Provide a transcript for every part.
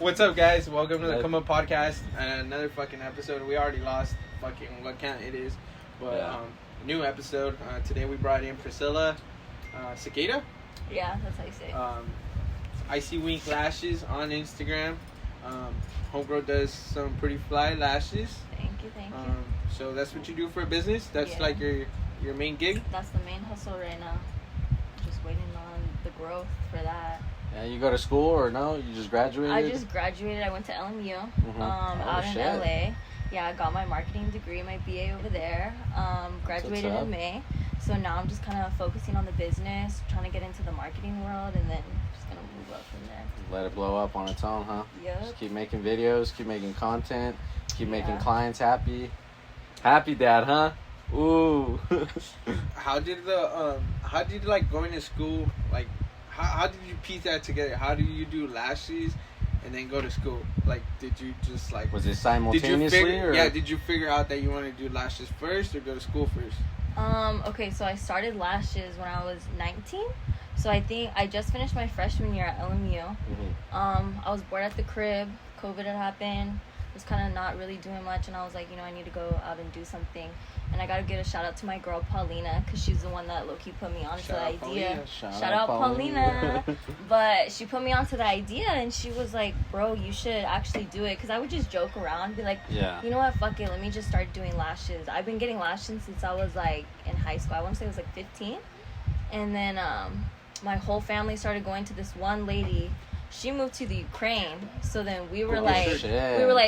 What's up, guys? Welcome to the Come Up Podcast and another fucking episode. We already lost fucking what count it is, but new episode. Today we brought in Priscilla Cicada. Yeah, that's how you say it. Icy Wink Lashes on Instagram. Homegirl does some pretty fly lashes. Thank you. So that's what you do for a business? That's like your main gig? That's the main hustle right now. Just waiting on the growth for that. Yeah, you go to school or no? You just graduated? I just graduated. I went to LMU out in LA. Yeah, I got my marketing degree, my BA over there. Graduated in May. So now I'm just kind of focusing on the business, trying to get into the marketing world, and then just going to move up from there. Let it blow up on its own, huh? Yep. Just keep making videos, keep making content, keep making clients happy. Happy dad, huh? Ooh. How did like going to school, like, how did you piece that together? How do you do lashes and then go to school? Like, did you just like... Was it simultaneously? Did you figure out that you want to do lashes first or go to school first? Okay, so I started lashes when I was 19. So I think I just finished my freshman year at LMU. I was bored at the crib. COVID had happened. Was kind of not really doing much, and I was like, I need to go out and do something. And I gotta give a shout out to my girl Paulina, because she's the one that low-key put me onto the idea. Shout out Paulina. But she put me onto the idea, and she was like, bro, you should actually do it. Because I would just joke around and be like, you know what, fuck it, let me just start doing lashes. I've been getting lashes since I was like in high school. I want to say it was like 15. And then my whole family started going to this one lady. She moved to the Ukraine, so then we were like,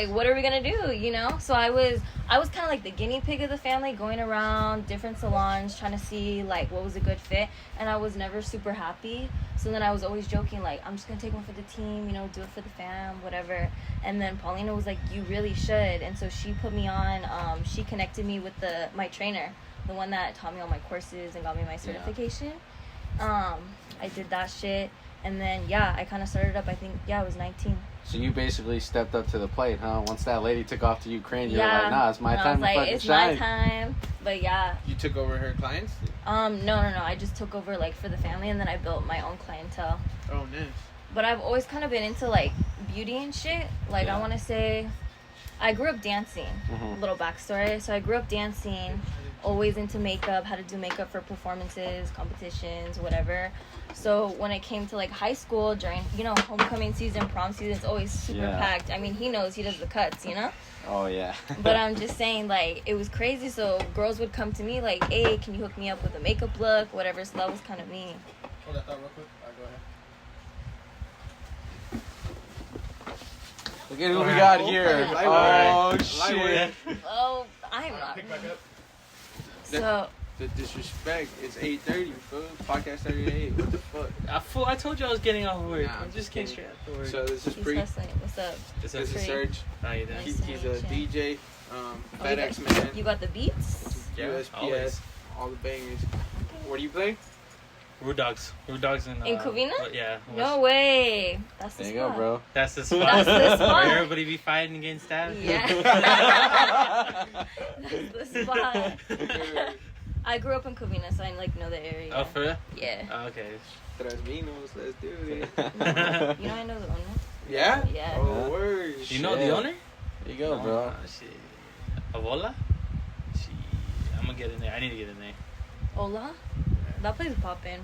what are we gonna do, So I was kind of like the guinea pig of the family, going around different salons trying to see like what was a good fit, and I was never super happy. So then I was always joking like, I'm just gonna take one for the team, do it for the fam, whatever. And then Paulina was like, you really should, and so she put me on. She connected me with my trainer, the one that taught me all my courses and got me my certification. I did that shit. And then, I kind of started up, I think, I was 19. So you basically stepped up to the plate, huh? Once that lady took off to Ukraine, you were like, nah, it's my time to fucking shine. It's my time. But You took over her clients? No. I just took over, like, for the family, and then I built my own clientele. Oh, nice. But I've always kind of been into, like, beauty and shit. Like, I want to say, I grew up dancing. Little backstory. So I grew up dancing, always into makeup, how to do makeup for performances, competitions, whatever. So when it came to like high school, during homecoming season, prom season, it's always super packed. I mean, he knows, he does the cuts, Oh yeah. But I'm just saying, like, it was crazy. So girls would come to me like, hey, can you hook me up with a makeup look, whatever. So that was kind of me. Hold that thought real quick. Go ahead. Look at who we got here. Oh shit. Oh, I'm not. Pick back up. So the disrespect. It's 8:30, fool. Podcast started at 8. What the fuck? Fool, I told you I was getting off work. Nah, I'm just getting straight out the work. So this is he's Pre. hustling. What's up? This is Serge. How you doing? Nice. He's a DJ, FedEx man. You got the beats? USPS, always. all the bangers. What do you play? Root Dogs. Root Dogs in Covina? Yeah. No way. That's the There spot. you go, bro. That's the spot. That's the spot. Where everybody be fighting against that. Yeah. That's the spot. I grew up in Covina, so I know the area. Oh, for real? Yeah. Oh, okay. Trasminos, let's do it. I know the owner. Yeah? Yeah. Oh, word. You know the owner? There you go, bro. Shit. Avola? Shit. I'm gonna get in there. I need to get in there. Ola? That place is poppin'.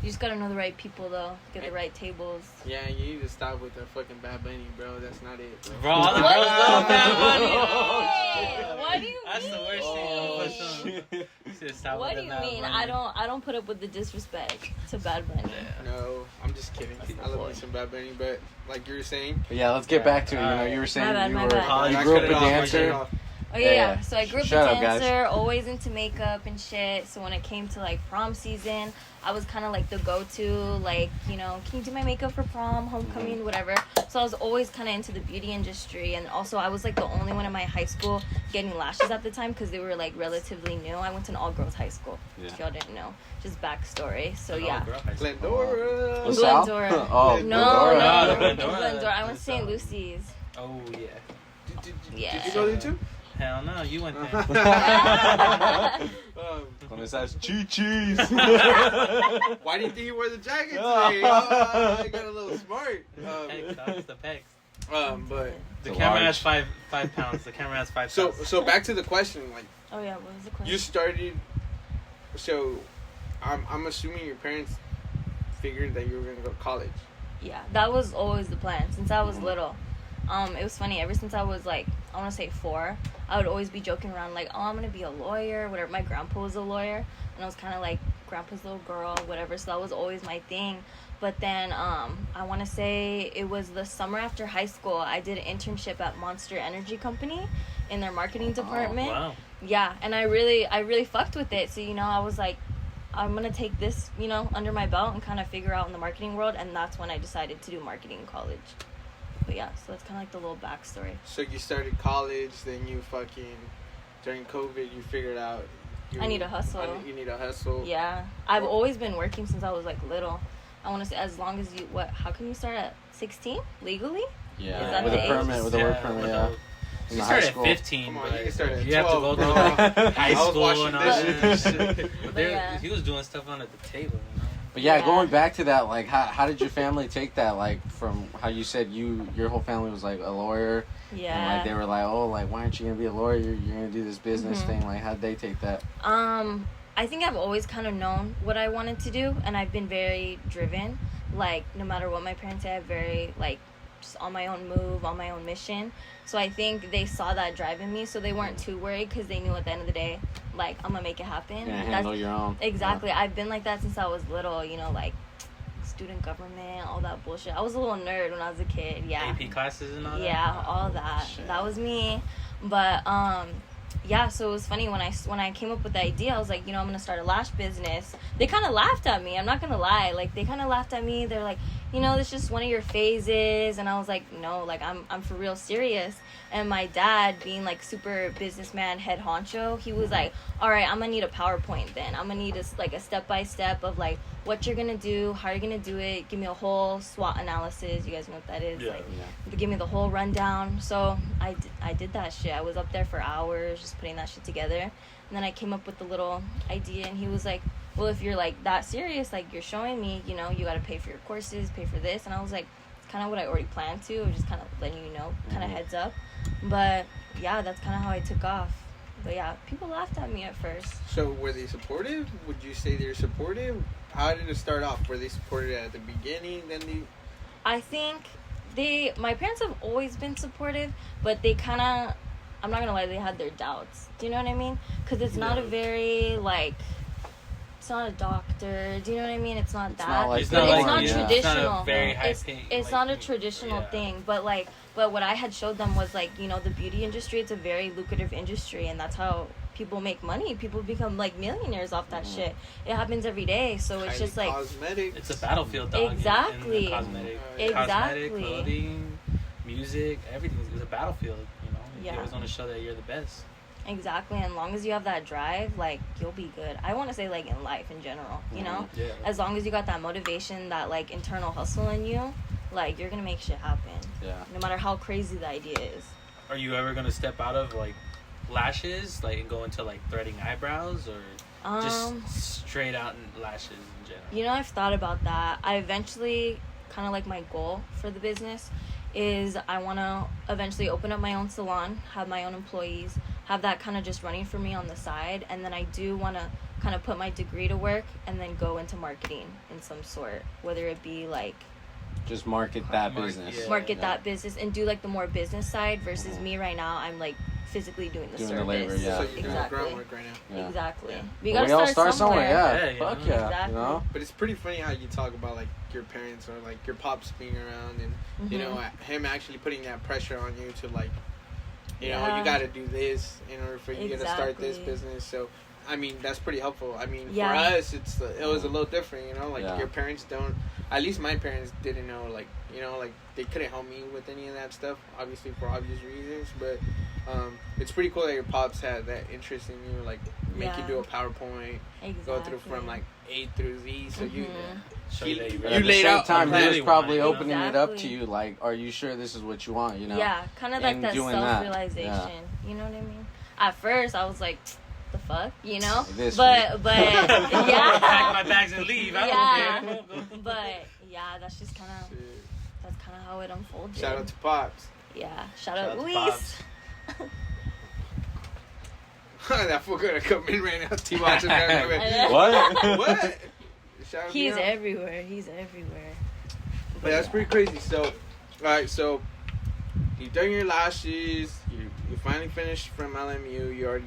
You just gotta know the right people, though. Get the right tables. Yeah, you need to stop with the fucking Bad Bunny, bro. That's not it, bro. Bro, all the girls love Bad Bunny. Oh, what do you mean? That's the worst thing. You should stop What with do the you Bad mean? Bunny. I don't put up with the disrespect to Bad Bunny. No, I'm just kidding. I love me some Bad Bunny, but like you were saying. But yeah, let's get back to it. You were saying My you bad. grew up a dancer. Oh yeah. So I grew up a Shut up, guys. dancer, always into makeup and shit. So when it came to like prom season, I was kind of like the go-to, like, can you do my makeup for prom, homecoming, whatever. So I was always kind of into the beauty industry, and also I was like the only one in my high school getting lashes at the time because they were like relatively new. I went to an all-girls high school. If y'all didn't know, just backstory. So yeah. Glendora. LaSalle? Glendora. Oh, No, Glendora. Glendora. I went to St. Lucy's. Oh, yeah. Yeah. Did you go there too? Hell no, you went there. When it says cheese. Why do you think you wore the jacket today? I got a little smart. Pecs, the pecs. But The It's camera large. has 5 pounds. The camera has 5 so pounds. so back to the question. Like, Oh yeah, what was the question? you started. So, I'm assuming your parents figured that you were gonna go to college. Yeah, that was always the plan since I was Mhm. little. It was funny. Ever since I was like, I want to say 4, I would always be joking around like, oh, I'm gonna be a lawyer. Whatever. My grandpa was a lawyer, and I was kind of like grandpa's little girl, whatever. So that was always my thing. But then, I want to say it was the summer after high school. I did an internship at Monster Energy Company in their marketing department. Wow. Yeah, and I really fucked with it. So, I was like, I'm gonna take this, under my belt and kind of figure out in the marketing world, and that's when I decided to do marketing in college. But yeah, so that's kind of like the little backstory. So you started college, then you fucking during COVID you figured out I need a hustle. You need a hustle. Yeah, I've always been working since I was like little. I want to say as long as you how can you start at 16 legally? Yeah, Is that with the a age? permit, with a work permit, yeah. You In start high at school. 15, Come on, but you can start at you have to 12, go bro. through high I was school watching and all this that. shit. But Yeah. he was doing stuff under the table, But yeah, Yeah. going back to that, like, how did your family take that? Like, from how you said your whole family was like a lawyer, Yeah. and like they were like, oh, like, why aren't you gonna be a lawyer? You're gonna do this business Mhm. thing. Like, how'd they take that? I think I've always kind of known what I wanted to do, and I've been very driven. Like, no matter what my parents say, I'm very, like, just on my own move, on my own mission. So I think they saw that drive in me, so they weren't too worried because they knew at the end of the day, like, I'm gonna make it happen. You're gonna That's- handle your own. Exactly. I've been like that since I was little, like, student government, all that bullshit. I was a little nerd when I was a kid, yeah. AP classes and all that. Yeah, all that. Shit. That was me. But yeah, so it was funny when I came up with the idea. I was like, I'm gonna start a lash business. They kind of laughed at me. I'm not gonna lie. Like, they kind of laughed at me. They're like, this is just one of your phases. And I was like, no, like, I'm for real serious. And my dad, being like super businessman, head honcho, he was like, all right, I'm gonna need a PowerPoint then. I'm gonna need a step by step of like what you're gonna do, how you're gonna do it. Give me a whole SWOT analysis. You guys know what that is? Yeah. Like, Yeah. give me the whole rundown. So I did that shit. I was up there for hours just putting that shit together. And then I came up with the little idea, and he was like, well, if you're like that serious, like you're showing me, you got to pay for your courses, pay for this. And I was like, it's kind of what I already planned to. I was just kind of letting you know, kind of Mhm. heads up. But yeah, that's kind of how I took off. But yeah, people laughed at me at first. So were they supportive? Would you say they're supportive? How did it start off? Were they supportive at the beginning? Then they I think my parents have always been supportive, but they kind of, I'm not gonna lie, they had their doubts. Do you know what I mean? Because it's not a Yeah. very, like, it's not a doctor. Do you know what I mean? It's not It's that. not like It's But not it's like not yeah. traditional. It's not a very high it's paying, it's like, not a thing. traditional Yeah. thing, but what I had showed them was like, the beauty industry, it's a very lucrative industry, and that's how people make money. People become like millionaires off that Mhm. shit. It happens every day. So it's just like, cosmetic. It's a battlefield, dog. Exactly. In the cosmetic, Exactly. cosmetic, clothing, music, everything. It's a battlefield. Yeah. You always want to show that you're the best. exactly, and long as you have that drive, like, you'll be good. I want to say, like, in life in general, Yeah. as long as you got that motivation, that like internal hustle in you, like, you're gonna make shit happen, Yeah. no matter how crazy the idea is. Are you ever gonna step out of like lashes, like, and go into like threading eyebrows, or just straight out in lashes in general? I've thought about that. I eventually, kind of like my goal for the business is I want to eventually open up my own salon, have my own employees, have that kind of just running for me on the side, and then I do want to kind of put my degree to work and then go into marketing in some sort, whether it be like Just market that Market, business. yeah. market that business and do like the more business side versus me right now. I'm like physically doing the Doing the service. labor, yeah. So you're doing Exactly. groundwork right now. Yeah. Exactly. Yeah. We Well, gotta all start somewhere. Yeah. Yeah, you Fuck know? yeah. Exactly. You know? But it's pretty funny how you talk about like your parents or like your pops being around and Mhm. him actually putting that pressure on you to like you know Yeah. you got to do this in order for you to start this Exactly. business. So I mean that's pretty helpful. I mean Yeah. for us it was a little different, like Yeah. your parents don't, at least my parents didn't know, like like they couldn't help me with any of that stuff, obviously for obvious reasons, but it's pretty cool that your pops had that interest in you, like make you Yeah. do a PowerPoint, Exactly. go through from like A through Z, so you Mhm. Show you that You But really at the laid same out a time, he plan. was probably You know? opening it up to Exactly. you, like, are you sure this is what you want? Yeah, kind of like And that doing that. self-realization. You know what I mean? At first, I was like, the fuck? This But I'll pack my yeah. bags and leave. I Yeah. don't care. But yeah, that's just kind of, Shit. that's kind kind of how it unfolded. Shout out to Pops. Yeah, shout Shout out out to Luis. Pops. That fool gonna come in right now. T-Watch him. What? What? Shout out He's to him. everywhere. He's everywhere. But that's pretty crazy. So, all right. So, you've done your lashes. You finally finished from LMU. You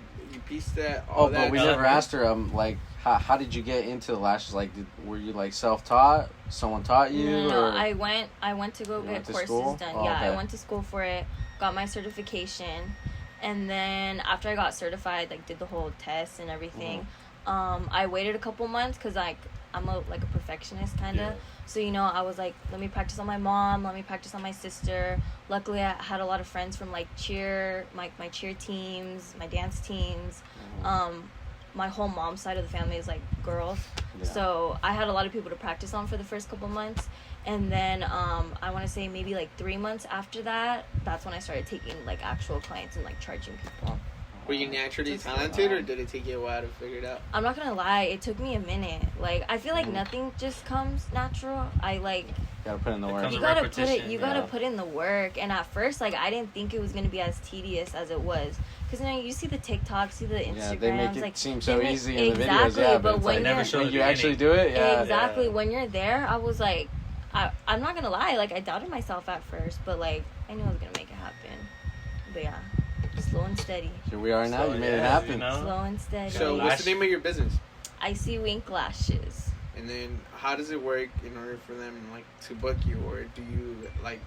pieced that. All Oh, that. but we never asked her. Like, how did you get into the lashes? Like, were you like self-taught? Someone taught you? No, or? I went to go You get went to courses school? done. Oh, Yeah, okay. I went to school for it. Got my certification, and then after I got certified, like did the whole test and everything. I waited a couple months because I'm a perfectionist kind of. Yeah. So I was like, let me practice on my mom. Let me practice on my sister. Luckily, I had a lot of friends from like cheer, my cheer teams, my dance teams. My whole mom's side of the family is like girls. Yeah. So I had a lot of people to practice on for the first couple months. And then I want to say maybe like 3 months after that, that's when I started taking like actual clients and like charging people. Were you naturally talented, or did it take you a while to figure it out? I'm not gonna lie, it took me a minute. Like I feel like nothing just comes natural. I like Gotta put in the It work. comes you with gotta put it. repetition, You gotta yeah. put in the work. And at first, like I didn't think it was gonna be as tedious as it was. Cause you see the TikToks, see the Instagrams, Yeah, they make it like seem they so make- easy in the exactly, videos. Yeah, but it's when like, never you're show when the you actually do beginning. it, yeah. exactly Yeah. when you're there, I was like, I'm not gonna lie, like I doubted myself at first, but like I knew I was gonna make it happen. But yeah, slow and steady, Here we are now. So, You made it yeah, happen. you know? slow and steady. So, what's the name of your business? Icy Wink Lashes. And then, how does it work in order for them like to book you, or do you like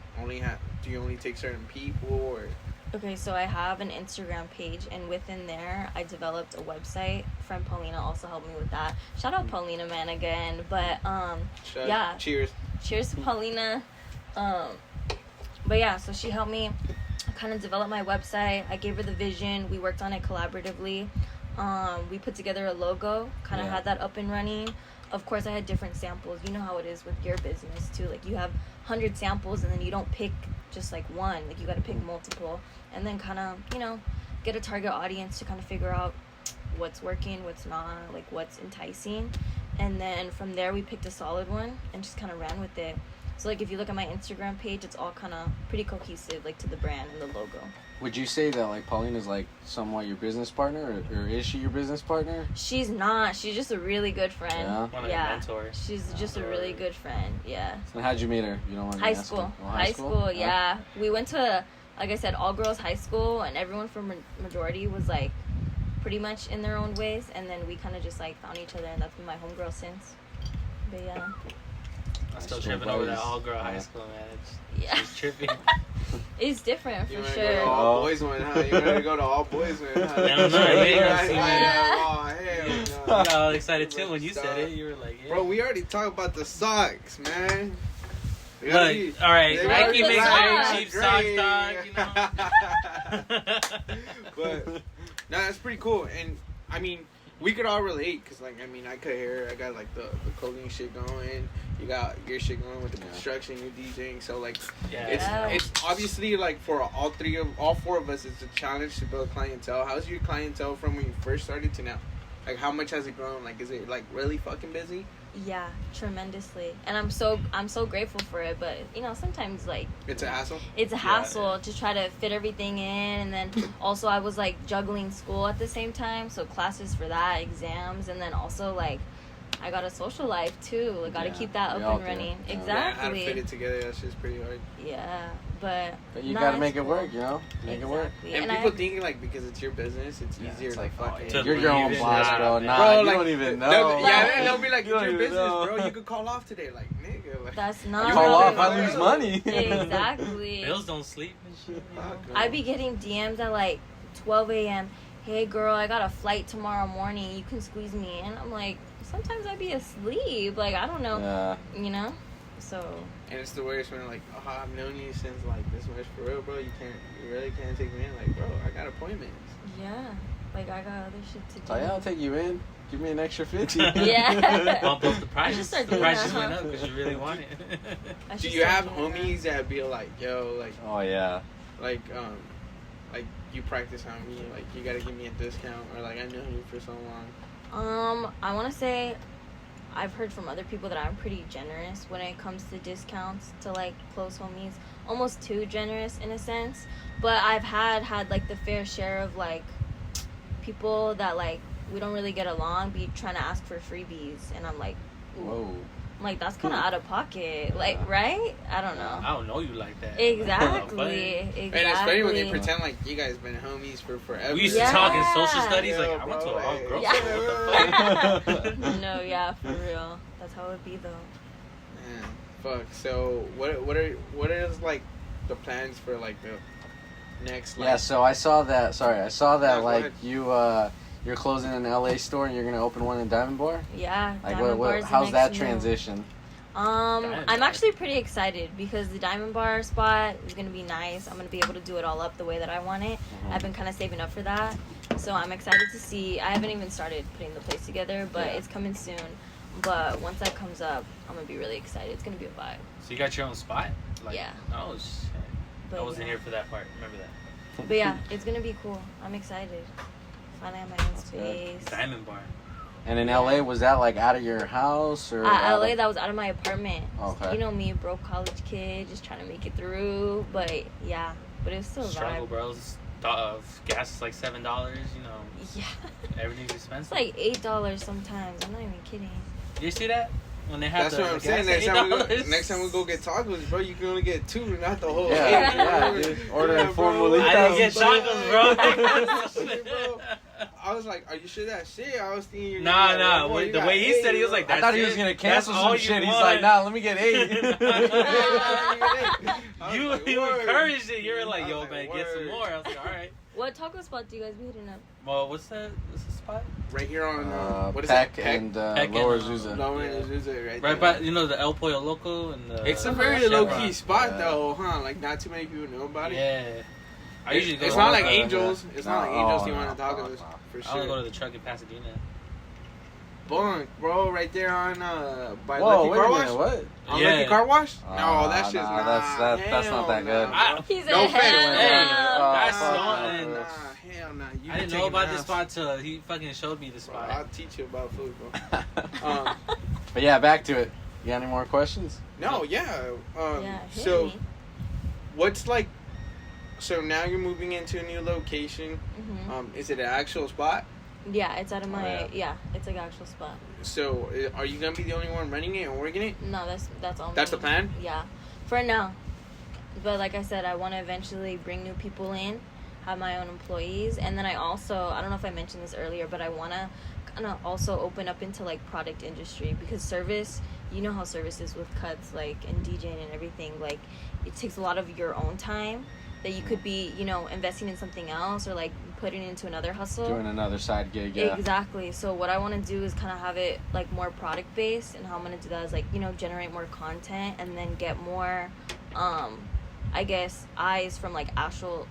do you only take certain people, or? Okay, so I have an Instagram page, and within there, I developed a website. Friend Paulina also helped me with that. Shout out Paulina, man, again. But yeah. Cheers. Cheers to Paulina. But yeah, so she helped me kind of develop my website. I gave her the vision. We worked on it collaboratively. We put together a logo, kind of Yeah. had that up and running. Of course, I had different samples. You know how it is with your business too. Like you have 100 samples, and then you don't pick just like one. Like you got to pick multiple, and then kind of get a target audience to kind of figure out what's working, what's not, like what's enticing, and then from there we picked a solid one and just kind of ran with it. So like if you look at my Instagram page, it's all kind of pretty cohesive, like to the brand and the logo. Would you say that like Paulina's like somewhat your business partner, or is she your business partner? She's not. She's just a really good friend. Yeah? One of your Yeah. mentors. She's just a really good friend. Yeah. So how'd you meet her? You don't want me High asking. school. Oh, High school, yeah. We went to, like I said, all girls high school, and everyone from majority was like pretty much in their own ways, and then we kind of just like found each other, and that's been my homegirl since. But yeah. I'm still High school tripping over that buddies. all-girl high Yeah. school, man. Yeah. It's tripping. It's different You for want to go to sure. all boys one, huh? You want to go to all boys one, huh? I don't know, maybe. Oh, hell You no. got all excited too when you said Stop. it. You were like, yeah. Bro, we already talked about the socks, man. We gotta be- Look, all right, they I gotta keep be making socks. very cheap socks, dog. You know. But no, that's pretty cool, and I mean, we could all relate, cause like I mean, I cut hair, I got like the clothing shit going, you got your shit going with the construction, you're DJing, so like Yeah. it's obviously like for all four of us, it's a challenge to build clientele. How's your clientele from when you first started to now? Like, how much has it grown? Like, is it like really fucking busy? Yeah, tremendously. And I'm so grateful for it, but sometimes like It's a hassle. it's a Yeah, hassle to try to fit everything in, and then also I was like juggling school at the same time, so classes for that, exams, and then also like I got a social life too. Like got to Yeah, keep that we up all and do. running. Yeah. Yeah, how to Exactly. fit it together? That's just pretty hard. Yeah, but you no, gotta it's make it cool. work, Make it work. Exactly. And I people have- think like because it's your business, it's Yeah, easier it's to like, fucking. To You're your own leave it. boss, Yeah. bro. Nah, Bro, you like, don't even know. They'll be like, You it's don't your even business, know. bro. You could call off today, like nigga. Like, That's You not call how off, it I works. lose money. Exactly. Bills don't sleep and shit. You know? fuck, no. I be getting DMs at like 12 a.m. Hey girl, I got a flight tomorrow morning. You can squeeze me in. I'm like, sometimes I be asleep. Like I don't know, Yeah. So And it's the worst when like, oh, I've known you since like this much for real, bro. You really can't take me in. Like, bro, I got appointments. yeah, like I got other shit to do. Oh yeah, I'll take you in. Give me an extra 50. Yeah. Bump up the price. should start The doing price that, just went huh? up because you really want it. I Do should you start have doing that. homies that be like, yo, Oh yeah. like you practice on me, like you gotta give me a discount, or like I know you for so long. I want to say I've heard from other people that I'm pretty generous when it comes to discounts to like close homies, almost too generous in a sense. But I've had like the fair share of like people that like we don't really get along be trying to ask for freebies, and I'm like, ooh. Whoa. I'm like, that's kind of out of pocket, like, right? I don't know. I don't know you like that. Exactly. And it's funny when they pretend like you guys been homies for forever. We used to talk in social studies. Like, I went to a all girls school. What the fuck? No, yeah, for real. That's how it would be though. Man, fuck. So what are like the plans for like the next? Like, Yeah, so I saw that. Sorry, I saw that. Yeah, go like ahead. you're closing an LA store and you're gonna open one in Diamond Bar. Yeah. Like, Diamond Bar is the how's that next move. transition? Diamond I'm Bar. actually pretty excited because the Diamond Bar spot is gonna be nice. I'm gonna be able to do it all up the way that I want it. Mhm. I've been kind of saving up for that, so I'm excited to see. I haven't even started putting the place together, but Yeah. it's coming soon. But once that comes up, I'm gonna be really excited. It's gonna be a vibe. So you got your own spot? Like, Yeah. Oh shit! But I wasn't yeah. here for that part. Remember that? But yeah, it's gonna be cool. I'm excited. Finally have my own That's good. space. Diamond Bar. And in LA, was that like out of your house or? out LA, of- that was out of my apartment. Okay. You know me, broke college kid, just trying to make it through. But yeah, but it was still a Struggle, vibe. bros. Gas is like $7. You know, Yeah, everything's it's expensive. like $8 sometimes. I'm not even kidding. You see that? When they have That's the, what I'm the saying. gas Next time we go get tacos, bro, you can only get 2, not the whole. Yeah, 8, yeah, bro. dude. Ordering four bro. Molitas. I didn't get Bro. tacos, bro. I was like, are you sure that shit? I was thinking you're Nah, gonna get nah. more. The You got way he 8, said, he was bro. like, I thought he That's was it. gonna cancel That's all some you shit. He's want. like, nah, let me get 8. You encouraged it. You were like, I yo, was man, like, get some word. more. I was like, all right. What taco spot do you guys be hitting up? Well, what's the spot? Right here on what is Peck it? and Peck Lower and, Azusa. Lower Yeah. Azusa, right Right there. by, you know, the El Pollo Loco and the... It's a Uh-huh. very low Chevron. key spot Yeah. though, huh? Like not too many people know about it. Yeah. I usually go It's to not like the- Angels. It's not like Angels. You want no, to talk no, about no. for I only go sure. to the truck in Pasadena. Bunk, bro, right there on by Whoa, Lucky wait Car a Wash. minute, what? On Yeah. Lucky Car Wash? No, Nah, that shit's nah, not. that's not that good. He said, No offense, hell man. no. That's fuck not- no, bro. Hell nah. You I be didn't know taking about this ass. spot till he fucking showed me the Bro, spot. I'll teach you about food, bro. But yeah, back to it. You got any more questions? No, yeah. Yeah, hit So, me. what's like? So now you're moving into a new location. Mhm. Is it an actual spot? Yeah, it's out of my yeah. yeah, it's like an actual spot. So, are you gonna be the only one running it and working it? No, that's all. That's me. the plan? Yeah, for now. But like I said, I want to eventually bring new people in, have my own employees, and then I don't know if I mentioned this earlier, but I want to kind of also open up into like product industry because service, you know how service is with cuts like and DJing and everything. Like it takes a lot of your own time that you could be, investing in something else or like putting into another hustle. Doing another side gig, yeah. Exactly. So what I want to do is kind of have it like more product based, and how I'm gonna do that is like generate more content and then get more, I guess eyes from like actual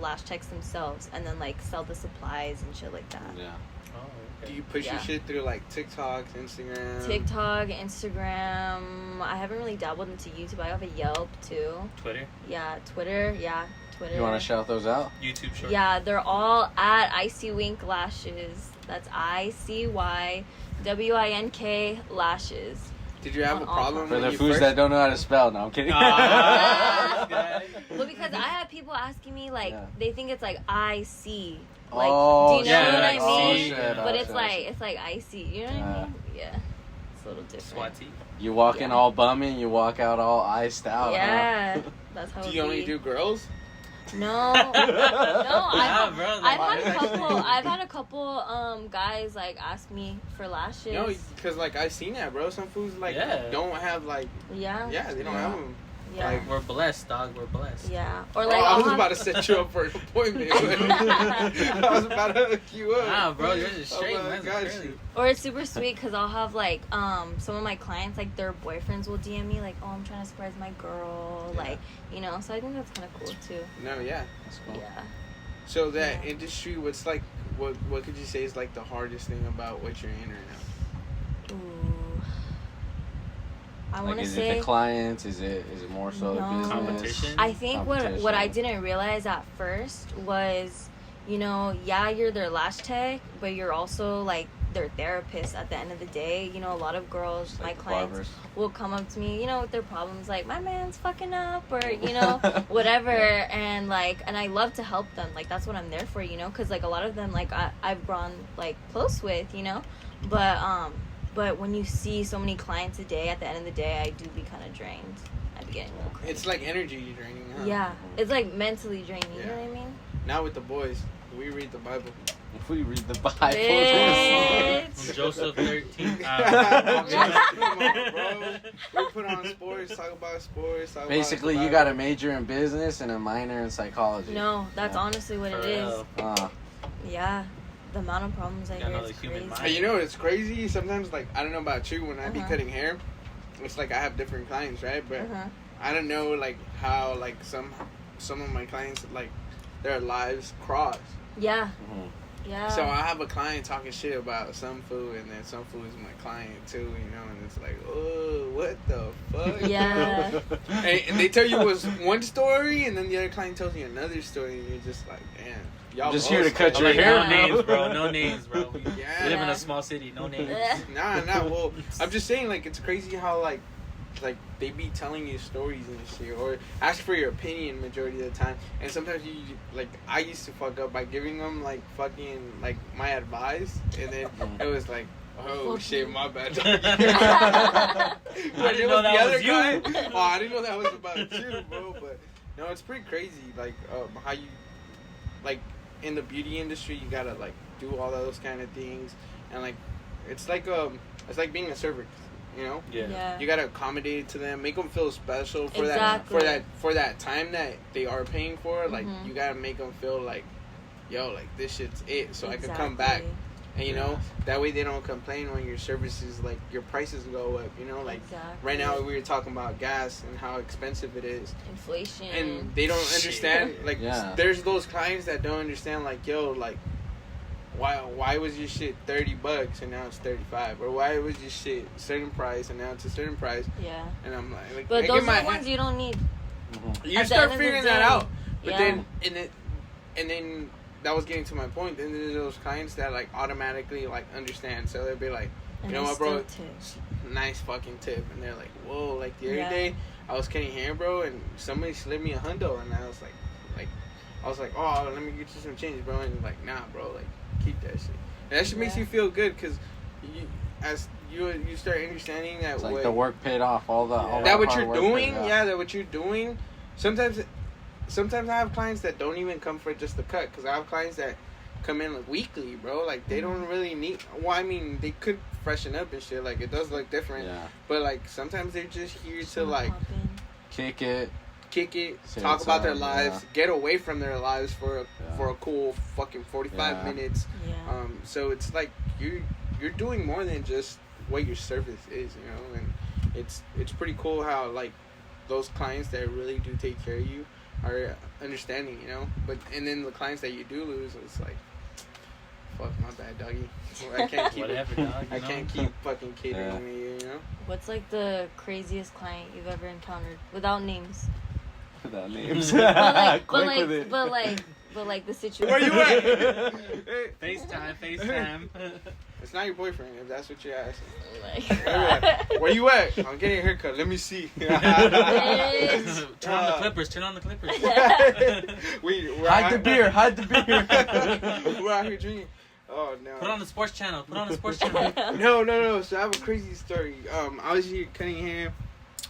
lash techs themselves, and then like sell the supplies and shit like that. Yeah. Oh, Do okay. you push your Yeah. shit through like TikTok, Instagram? TikTok, Instagram. I haven't really dabbled into YouTube. I have a Yelp too. Twitter, Yeah, Twitter. Yeah, Twitter. You want to shout those out? YouTube short. Yeah, they're all at Icy Wink Lashes. That's ICYWINK Lashes. Did you have On a all problem For when the you fools first? that don't know how to spell. No, I'm kidding. Ah, Well, because I have people asking me like Yeah. they think it's like I see, like Oh, do you know yeah, what I like, mean? oh, shit, But oh, it's shit. like I see. You know what I mean? Yeah, it's a little different. Swati. You walk in Yeah. all bumming, you walk out all iced out. Yeah, that's how. Do it you only be. do girls? No, no. Yeah, bro, I've had a like- couple. I've had a couple guys like ask me for lashes. No, because like I've seen that, bro. Some fools like Yeah. don't have like Yeah. they don't Yeah. have them. Yeah. like- We're blessed, dog. We're blessed. Yeah. Or Oh, like I I'll was have- about to set you up for an appointment. I was about to hook you up. Nah, bro, yours is straight, Oh, my man. gosh. Or it's super sweet because I'll have like some of my clients like their boyfriends will DM me like, oh, I'm trying to surprise my girl, Yeah. like so I think that's kind of cool too. No, yeah. That's cool. Yeah. So that Yeah. industry, what's like, what could you say is like the hardest thing about what you're in right now? Ooh. I Like, want to is say it the clients? Is it more so the No. business? Competition? I think what I Competition. didn't realize at first was, yeah, you're their lash tech, but you're also like their therapist at the end of the day. You know, a lot of girls, Just my like the clients, barbers. will come up to me, you know, with their problems, like, my man's fucking up, or, you know, whatever, and I love to help them, like, that's what I'm there for, you know, because, like, a lot of them, like, I've grown, like, close with, you know, but when you see so many clients a day, at the end of the day, I do be kind of drained. I be getting a little crazy. It's like energy draining, huh? Yeah, it's, like, mentally draining, you know Yeah. what I mean? Not with the boys. We read the Bible. If we read the Bible, Bitch. Joseph 13. Come on, bro. We put on sports, talk about sports. Talk basically, about you got a major in business and a minor in psychology. No, that's Yeah. honestly what it For is. real. Yeah, the amount of problems I Got hear another is human crazy. And you know what's crazy? Sometimes, like, I don't know about you, when I be Uh-huh. cutting hair, it's like I have different clients, right? But Uh-huh. I don't know, like, how, like, some of my clients, like, their lives cross. Yeah, Mhm. yeah. So I have a client talking shit about some food, and then some food is my client too, you know, and it's like, oh, what the fuck? Yeah. And they tell you was one story, and then the other client tells you another story, and you're just like, damn, y'all I'm just here to both cut I'm your like, hair, no bro. names, bro. No names, bro. We Yeah. live in a small city. No names. Nah. Well, I'm just saying, like, it's crazy how like they be telling you stories and shit, or ask for your opinion majority of the time, and sometimes you like I used to fuck up by giving them like fucking like my advice, and then it was like, oh Fuck shit, you. my bad. I didn't know that was you. Oh, I didn't know that was about you, bro. But no, it's pretty crazy, like how you like in the beauty industry, you gotta like do all those kind of things, and like it's like being a server. You know, Yeah. you gotta accommodate to them, make them feel special for Exactly. for that time that they are paying for. Like Mhm. you gotta make them feel like, yo, like this shit's it, so I can come back. And you know that way they don't complain when your services like your prices go up. You know, like Exactly. right now we were talking about gas and how expensive it is, Inflation. and they don't understand. Like Yeah. there's those clients that don't understand. Like yo, like. Why was your shit $30 and now it's 35? Or why was your shit a certain price and now it's a certain price? Yeah. And I'm like But I those get my are the ones you don't need. Mhm. you at the start end of the figuring that day. out. But Yeah. then and then that was getting to my point. Then there's those clients that like automatically like understand. So they'll be like, And you know they what, bro? still tip. Nice fucking tip. And they're like, whoa, like the other Yeah. day I was cutting hair, bro, and somebody slid me $100, and I was like, oh, let me get you some change, bro. And like, nah, bro, like keep that shit. And that shit makes Yeah. you feel good because you start understanding that It's like what, the work paid off. All that hard what you're work doing, paid off. yeah, that what you're doing. Sometimes I have clients that don't even come for just the cut, because I have clients that come in like weekly, bro. Like they don't really need. Well, I mean, they could freshen up and shit. Like it does look different, Yeah. but like sometimes they're just here to Wanna like hop in. Kick it. kick it, Say talk what's about their up, lives, get away from their lives for a cool fucking 45 Yeah. minutes. Yeah. So it's like you're doing more than just what your service is, you know, and it's pretty cool how like those clients that really do take care of you are understanding, you know. But and then the clients that you do lose, it's like, fuck, my bad, doggy. I can't keep Whatever, dog. I can't keep fucking catering Yeah. to you, you know. What's like the craziest client you've ever encountered without names? Without names. but like the situation. Where you at? Hey, FaceTime. it's not your boyfriend if that's what you're asking. Like, Where you at? I'm getting a haircut. Let me see. Turn on the Clippers. Turn on the Clippers. We're Hide out- the beer. Hide the beer. We're out here drinking. Oh no. Put on the sports channel. Put on the sports channel. No. So I have a crazy story. I was here cutting hair.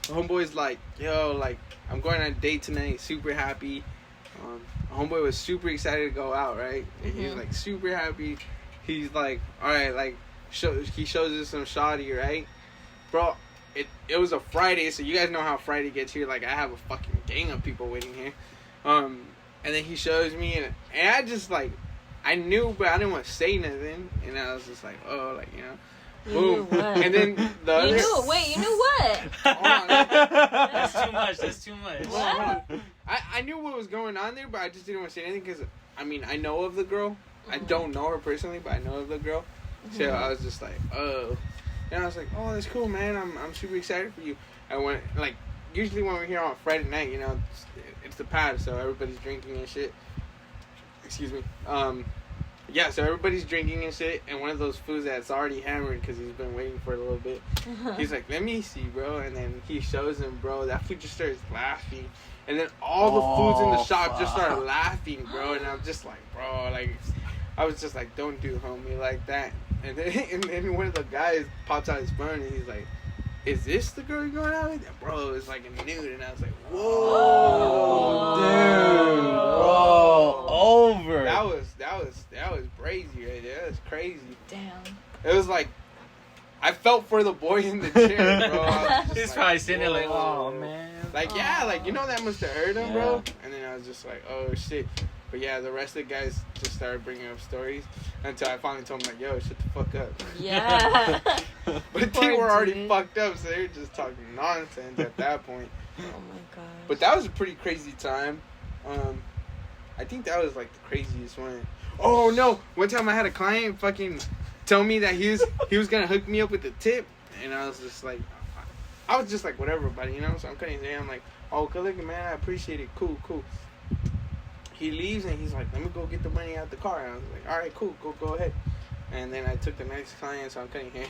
Homeboy's like, yo, like I'm going on a date tonight. Super happy. Homeboy was super excited to go out, right? And he was like super happy. He's like, all right, like he shows us some shoddy, right, bro? It was a Friday, so you guys know how Friday gets here. Like I have a fucking gang of people waiting here. And then he shows me, and I just like, I knew, but I didn't want to say nothing. And I was just like, oh, like, you know. You Boom. knew what? And then the You other. knew. Wait, you knew what? Hold on. That's too much. That's too much. What? I knew what was going on there, but I just didn't want to say anything because, I mean, I know of the girl. I don't know her personally, but I know of the girl. So I was just like, oh. And I was like, oh, that's cool, man. I'm super excited for you. I went, like, usually when we're here on Friday night, you know, it's the pad, so everybody's drinking and shit. Excuse me. Yeah, so everybody's drinking and shit, and one of those fools that's already hammered because he's been waiting for a little bit. He's like, let me see, bro. And then he shows him, bro. That fool just starts laughing. And then all the fools in the shop just start laughing, bro. And I'm just like, bro, like, I was just like, don't do homie like that. And then one of the guys pops out his phone and he's like, is this the girl you're going out with? Bro, it's like a nude. And I was like, whoa. Dude, bro, over. That was crazy right there. That was crazy. Damn. It was like, I felt for the boy in the chair, bro. I was just He's like, probably sitting there like, whoa. oh man. Like, yeah, like, you know that must have hurt him, bro. Yeah. And then I was just like, oh, shit. But yeah, the rest of the guys just started bringing up stories until I finally told them, like, yo, shut the fuck up. Yeah. But they Poor were already dude. fucked up, so they were just talking nonsense at that point. Oh my god. But that was a pretty crazy time. I think that was like the craziest one. Oh no! One time I had a client fucking tell me that he was gonna hook me up with a tip, and I was just like, whatever, buddy, you know. So I'm cutting his hair. I'm like, oh, good looking, man. I appreciate it. Cool. He leaves and he's like, let me go get the money out of the car. And I was like, all right, cool, go ahead. And then I took the next client, so I'm cutting hair.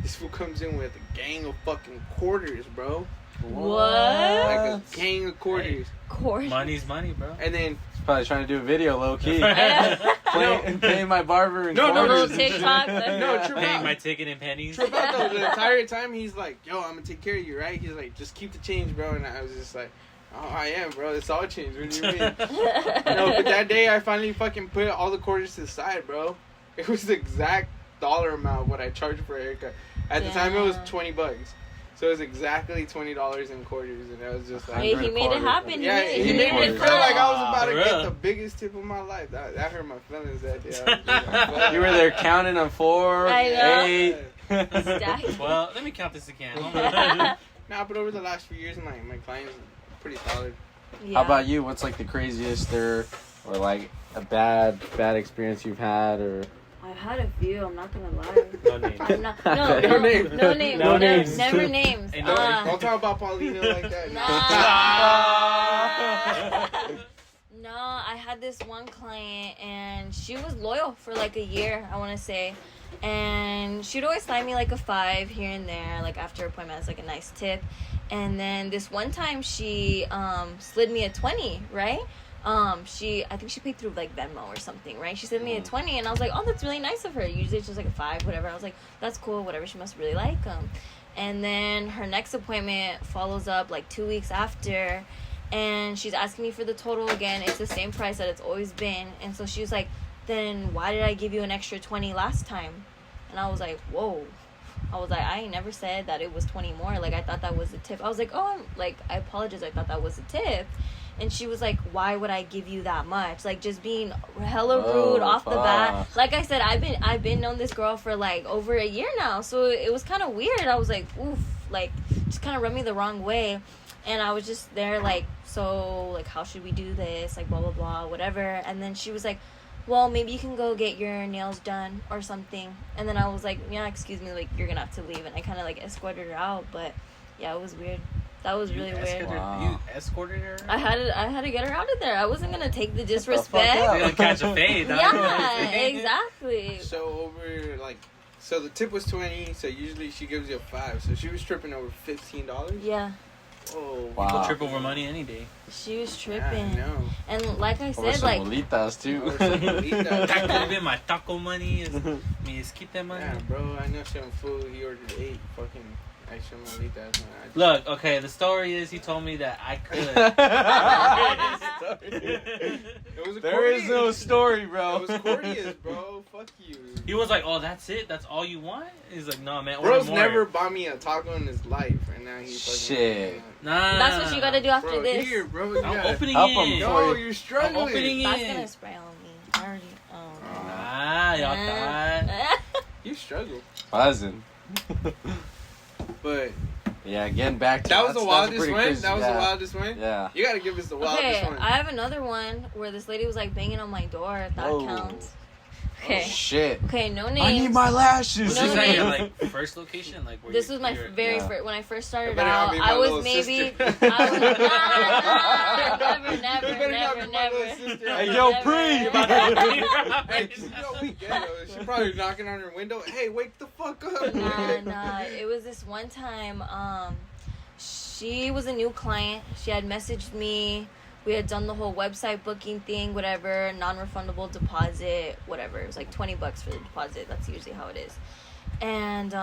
This fool comes in with a gang of fucking quarters, bro. What? Like a gang of quarters. Course. Money's money, bro. And then He's probably trying to do a video, low key. No. Paying my barber in No, Little quarters. TikTok. No, true. Paying my ticket in pennies. Trip out though, the entire time he's like, yo, I'm gonna take care of you, right? He's like, just keep the change, bro. And I was just like, oh, I am, bro. It's all change. What do you mean? No, but that day I finally fucking put all the quarters to the side, bro. It was the exact dollar amount what I charged for a haircut. At the time, it was Yeah. $20. So it was exactly $20 in quarters, and I was just like, Hey, he made it happen. yeah, He he made me it feel like I was about to For get real. the biggest tip of my life. That hurt my feelings that day. I was just like, You were there counting on 4, I know. 8. Stacked. Well, let me count this again. Hold on. Nah, but over the last few years, my clients are pretty solid. Yeah. How about you? What's like the craziest or like a bad experience you've had or? I had a few. I'm not gonna lie. No names. I'm not, No no names. no names. No Never, names. never names. Ain't Don't talk about Paulina like that. No, I had this one client and she was loyal for like a year, I want to say. And she'd always slide me like a 5 here and there, like after appointment as like a nice tip. And then this one time she slid me a 20, right? I think she paid through like Venmo or something, right? She sent me a 20 and I was like, oh, that's really nice of her. Usually it's just like a 5, whatever. I was like, that's cool, whatever. She must really like them. And then her next appointment follows up like 2 weeks after, and she's asking me for the total again. It's the same price that it's always been. And so she was like, then why did I give you an extra 20 last time? And I was like, whoa. I was like, I ain't never said that it was 20 more. Like, I thought that was the tip. I was like, oh, like, I apologize. I thought that was the tip. And she was like, why would I give you that much? Like, just being hella rude off the bat. Like I said, I've been known this girl for like over a year now. So it was kind of weird. I was like, oof, like, just kind of rubbed me the wrong way. And I was just there like, so, like, how should we do this? Like, blah, blah, blah, whatever. And then she was like, well, maybe you can go get your nails done or something. And then I was like, yeah, excuse me, like, you're gonna have to leave. And I kind of like escorted her out. But yeah, it was weird. That was really weird. Wow. You escorted her? I had to get her out of there. I wasn't gonna take the fuck disrespect. up. You're gonna catch a fade. Yeah, exactly. So so the tip was 20. So usually she gives you a 5. So she was tripping over $15. Yeah, Oh Wow. People trip over money any day. she was Yeah, tripping. no. And like I Or said, some like, bolitas too. Or some bolitas. That could have been my taco money. Mi esquite money. Yeah, bro. I know some fool. He ordered 8 fucking extra molitas. Look, okay, the story is he told me that I could. It was a There is no Cordias. story, bro. It was Cordias, bro. Fuck you. He was like, oh, that's it? That's all you want? He's like, no, man, order Bro's more. never bought me a taco in his life, and now he's fucking. Shit. Nah. that's what you gotta do after Bro, this. here, bro. You I'm gotta- opening Help it. him. No, you're I'm struggling. opening That's it. gonna spray on me. I already. Ah, y'all thought. You struggle, Buzzing. but Yeah, getting back to that was that's- the that's wildest pretty one. crazy, That was yeah. the wildest one. Yeah. You gotta give us the wildest Okay, one. I have another one where this lady was like banging on my door. If that Whoa. counts. Okay. Shit. Okay, no names. I need my lashes. Was No this at your names. like first location? Like where This was my very Yeah. first, when I first started better not out, be my I was little maybe, sister. I was, never, You better not never, be my little never. sister. Hey, yo, Never. Pre. Hey, yo, we ghetto. She probably knocking on her window. Hey, wake the fuck up. Nah. It was this one time, she was a new client. She had messaged me. We had done the whole website booking thing, whatever, non-refundable deposit, whatever. It was like $20 for the deposit. That's usually how it is. And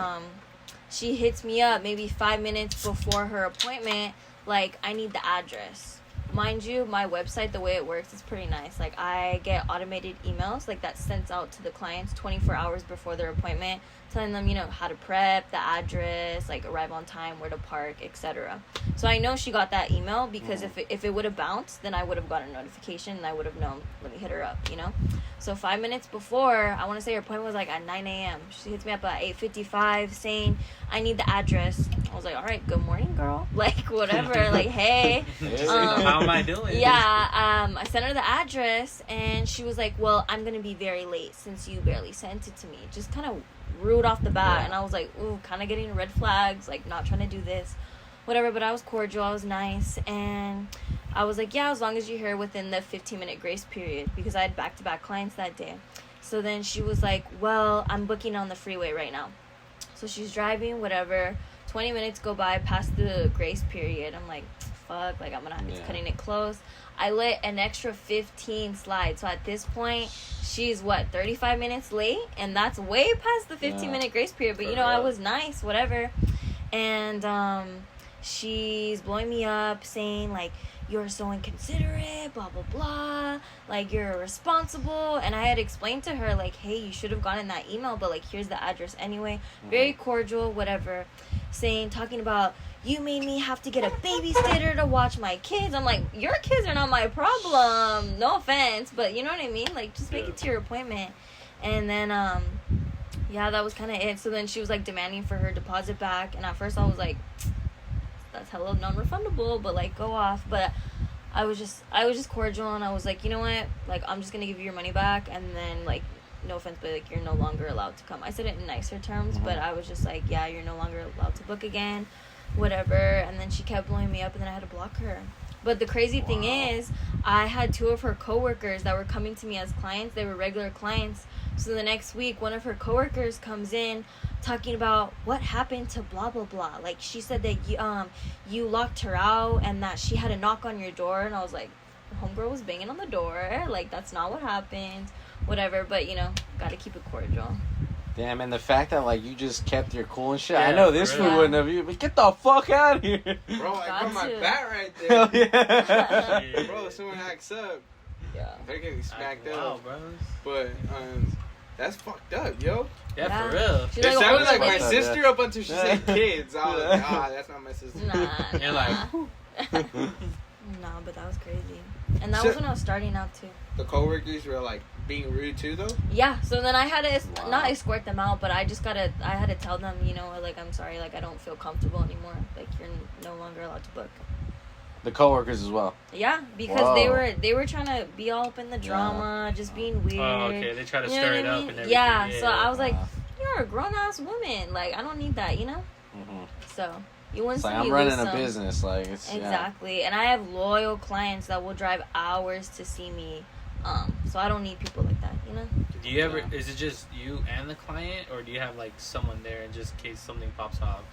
she hits me up maybe 5 minutes before her appointment, like, I need the address. Mind you, my website, the way it works is pretty nice. Like, I get automated emails, like, that sends out to the clients 24 hours before their appointment, telling them, you know, how to prep, the address, like, arrive on time, where to park, etc. So I know she got that email because if it would have bounced, then I would have gotten a notification and I would have known, let me hit her up, you know? So 5 minutes before, I want to say her appointment was like at 9 a.m. She hits me up at 8:55 saying, I need the address. I was like, all right, good morning, girl. Like, whatever. Like, hey. How am I doing? Yeah, I sent her the address, and she was like, well, I'm going to be very late since you barely sent it to me. Just kind of rude off the bat. Yeah. And I was like, ooh, kind of getting red flags, like, not trying to do this. Whatever, but I was cordial, I was nice, and I was like, yeah, as long as you're here within the 15-minute grace period, because I had back-to-back clients that day. So then she was like, well, I'm booking on the freeway right now. So she's driving, whatever. 20 minutes go by past the grace period. I'm like, fuck, like, it's cutting it close. I let an extra 15 slide. So at this point, she's, 35 minutes late? And that's way past the 15-minute grace period. But, you know, I was nice, whatever. And, she's blowing me up, saying, like, you're so inconsiderate, blah, blah, blah. Like, you're irresponsible. And I had explained to her, like, hey, you should have gotten that email, but, like, here's the address anyway. Very cordial, whatever. Talking about, you made me have to get a babysitter to watch my kids. I'm like, your kids are not my problem. No offense, but you know what I mean? Like, just make it to your appointment. And then, yeah, that was kind of it. So then she was, like, demanding for her deposit back. And at first I was like, that's hella non-refundable, but, like, go off. But I was just cordial, and I was like, you know what, like, I'm just gonna give you your money back, and then, like, no offense, but, like, you're no longer allowed to come. I said it in nicer terms, but I was just like, yeah, you're no longer allowed to book again, whatever. And then she kept blowing me up, and then I had to block her. But the crazy thing is, I had 2 of her coworkers that were coming to me as clients. They were regular clients. So the next week, one of her coworkers comes in talking about what happened to blah, blah, blah. Like, she said that you locked her out and that she had a knock on your door. And I was like, homegirl was banging on the door. Like, that's not what happened. Whatever. But, you know, got to keep it cordial. Damn, and the fact that, like, you just kept your cool and shit. Yeah, I know this for fool real. wouldn't have you, but get the fuck out of here. Bro, I Got got my to. bat right Hell there. yeah. Bro, if someone acts up, Yeah. they're getting smacked Wow, up. bro. But, that's fucked up, yo. Yeah, Yeah. for real. She's It like, sounded "Oh, like my wait." Yeah. sister up until she said kids. I was like, that's not my sister. Nah. You're like, No, but that was crazy. And that So- was when I was starting out, too. The coworkers were like being rude too, though. Yeah, so then I had to Wow. not escort them out, but I had to tell them, you know, like, I'm sorry, like, I don't feel comfortable anymore. Like, you're no longer allowed to book. The coworkers as well. Yeah, because Whoa. they were trying to be all up in the drama, just being weird. oh, okay. They try to You know stir what it I up mean? and everything. Yeah, so I was like, Wow. you're a grown ass woman. Like, I don't need that, you know. So you win It's some, like, I'm you running lose a some. business. Like, it's, Exactly, and I have loyal clients that will drive hours to see me. So I don't need people like that, you know. Do you ever? Yeah. Is it just you and the client, or do you have like someone there in just case something pops off?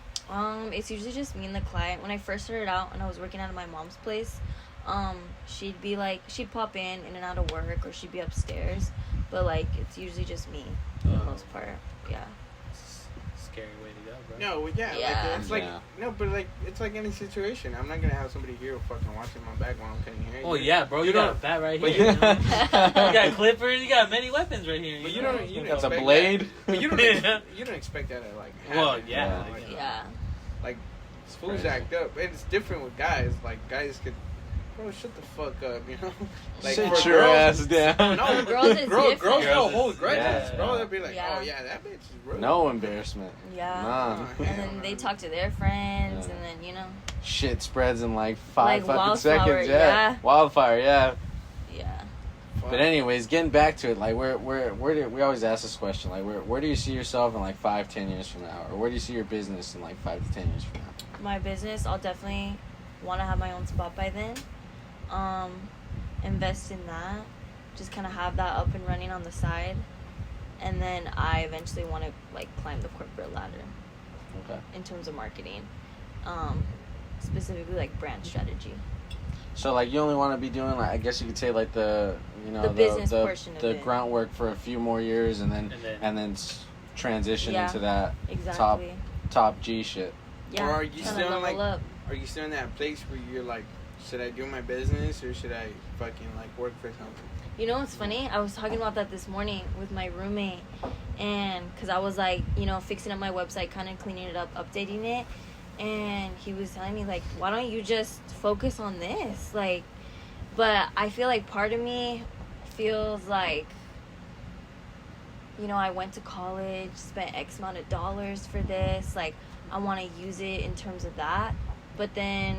It's usually just me and the client. When I first started out and I was working out of my mom's place, she'd be like, she'd pop in and out of work, or she'd be upstairs. But, like, it's usually just me for the most part. Yeah. Scary way to go, bro. No, yeah, Yeah. like it's like Yeah. no, but like it's like any situation. I'm not gonna have somebody here fucking watching my back while I'm cutting hair. Oh yeah, bro. You, You got a don't- bat right but here. you- You, know? You got clippers. You got many weapons right here. But you you know? don't Got the expect blade. That. But you don't you don't expect that to like happen. Well, yeah. You know, like, Yeah. like fools crazy. act up, and it's different with guys. Like guys could, bro, shut the fuck up, you know. Like Sit for your girls- ass down. No, Girls is different. girls Girls will is- hold grudges, yeah. bro. They'll be like, Yeah. oh yeah, that bitch is rude. No embarrassment. Yeah. None. Oh, And then they talk to their friends, Yeah. and then, you know. Shit spreads in like 5 Like fucking wildfire, seconds. yeah. Wildfire, yeah. Yeah. But anyways, getting back to it, like where do we always ask this question, like where do you see yourself in like 5-10 years from now, or where do you see your business in like 5 to 10 years from now? My business, I'll definitely want to have my own spot by then. Invest in that, just kind of have that up and running on the side, and then I eventually want to like climb the corporate ladder. Okay. In terms of marketing, specifically like brand strategy. So like you only want to be doing like, I guess you could say like the business portion of the it. groundwork for a few more years and then transition into that exactly top G shit. Yeah. Or are you Trying to still level up. are you still in that place where you're like, should I do my business or should I fucking like work for something? You know what's funny? I was talking about that this morning with my roommate, and because I was like, fixing up my website, kind of cleaning it up, updating it, and he was telling me like, why don't you just focus on this? Like, but I feel like part of me feels like, I went to college, spent X amount of dollars for this, like, I want to use it in terms of that, but then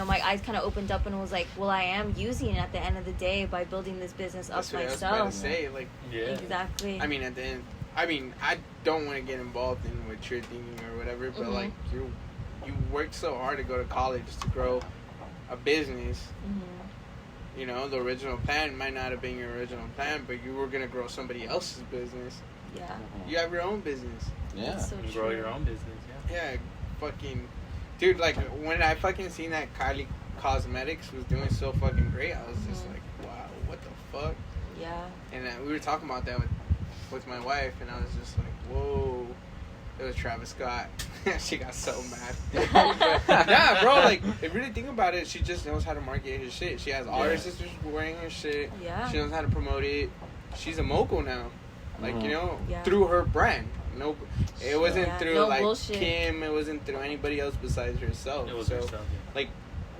my eyes kind of opened up and was like, well, I am using it at the end of the day by building this business up That's what myself. I was about to say, like, Yeah. Exactly. I mean, at the end, I don't want to get involved in what you're thinking or whatever, but like you worked so hard to go to college to grow a business. The original plan might not have been your original plan, but you were gonna grow somebody else's business. Yeah. You have your own business. Yeah. That's so You true. grow your own business, yeah. Yeah, fucking, dude. Like when I fucking seen that Kylie Cosmetics was doing so fucking great, I was just like, wow, what the fuck? Yeah. And we were talking about that with my wife, and I was just like, whoa. It was Travis Scott. She got so mad. Nah, bro, like, if you really think about it, she just knows how to market her shit. She has all her sisters wearing her shit. Yeah. She knows how to promote it. She's a mogul now. Like, Yeah. through her brand. No, it wasn't through, no like, bullshit. Kim. It wasn't through anybody else besides herself. It was so, herself, yeah. like,